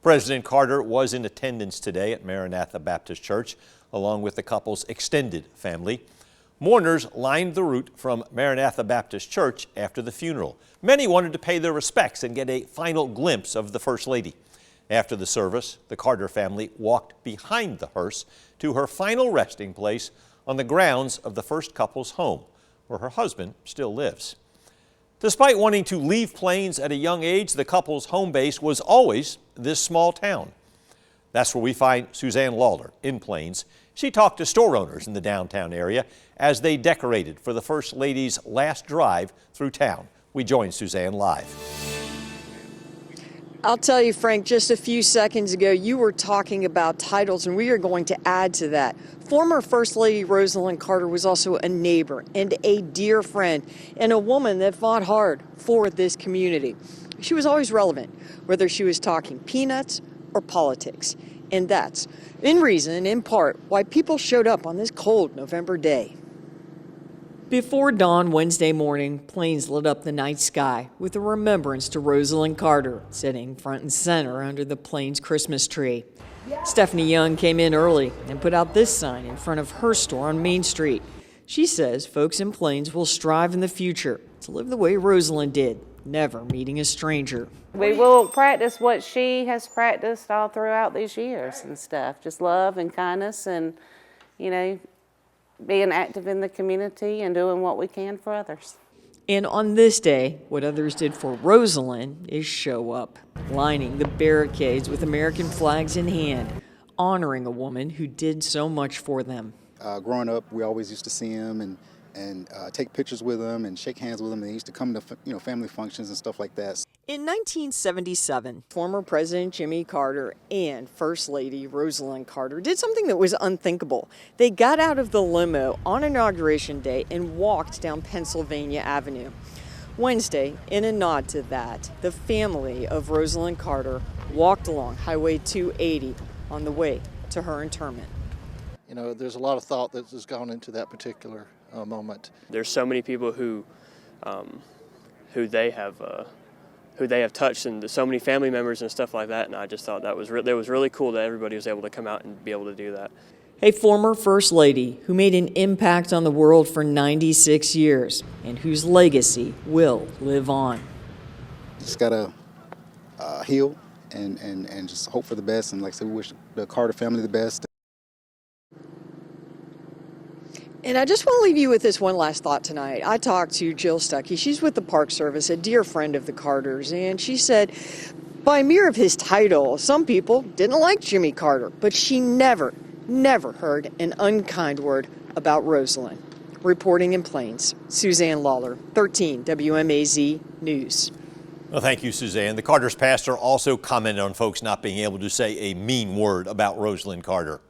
President Carter was in attendance today at Maranatha Baptist Church, along with the couple's extended family. Mourners lined the route from Maranatha Baptist Church after the funeral. Many wanted to pay their respects and get a final glimpse of the First Lady. After the service, the Carter family walked behind the hearse to her final resting place on the grounds of the first couple's home, where her husband still lives. Despite wanting to leave Plains at a young age, the couple's home base was always this small town. That's where we find Suzanne Lawler in Plains. She talked to store owners in the downtown area as they decorated for the First Lady's last drive through town. We join Suzanne live. I'll tell you, Frank, just a few seconds ago, you were talking about titles, and we are going to add to that. Former First Lady Rosalynn Carter was also a neighbor and a dear friend and a woman that fought hard for this community. She was always relevant, whether she was talking peanuts or politics. And that's, in reason, in part, why people showed up on this cold November day. Before dawn Wednesday morning, Plains lit up the night sky with a remembrance to Rosalynn Carter, sitting front and center under the Plains Christmas tree. Stephanie Young came in early and put out this sign in front of her store on Main Street. She says folks in Plains will strive in the future to live the way Rosalynn did, never meeting a stranger. We will practice what she has practiced all throughout these years and stuff. Just love and kindness and, being active in the community and doing what we can for others. And on this day, what others did for Rosalynn is show up, lining the barricades with American flags in hand, honoring a woman who did so much for them. Growing up, we always used to see him and take pictures with him and shake hands with him. They used to come to family functions and stuff like that. In 1977, former President Jimmy Carter and First Lady Rosalynn Carter did something that was unthinkable. They got out of the limo on Inauguration Day and walked down Pennsylvania Avenue. Wednesday, in a nod to that, the family of Rosalynn Carter walked along Highway 280 on the way to her interment. There's a lot of thought that has gone into that particular moment. There's so many people who they have touched, and so many family members and stuff like that. And I just thought that was really cool that everybody was able to come out and be able to do that. A former First Lady who made an impact on the world for 96 years and whose legacy will live on. Just gotta heal and just hope for the best. And like I said, we wish the Carter family the best. And I just want to leave you with this one last thought tonight. I talked to Jill Stuckey. She's with the Park Service, a dear friend of the Carters, and she said, by mere of his title, some people didn't like Jimmy Carter, but she never heard an unkind word about Rosalynn. Reporting in Plains, Suzanne Lawler, 13 WMAZ News. Well, thank you, Suzanne. The Carter's pastor also commented on folks not being able to say a mean word about Rosalynn Carter.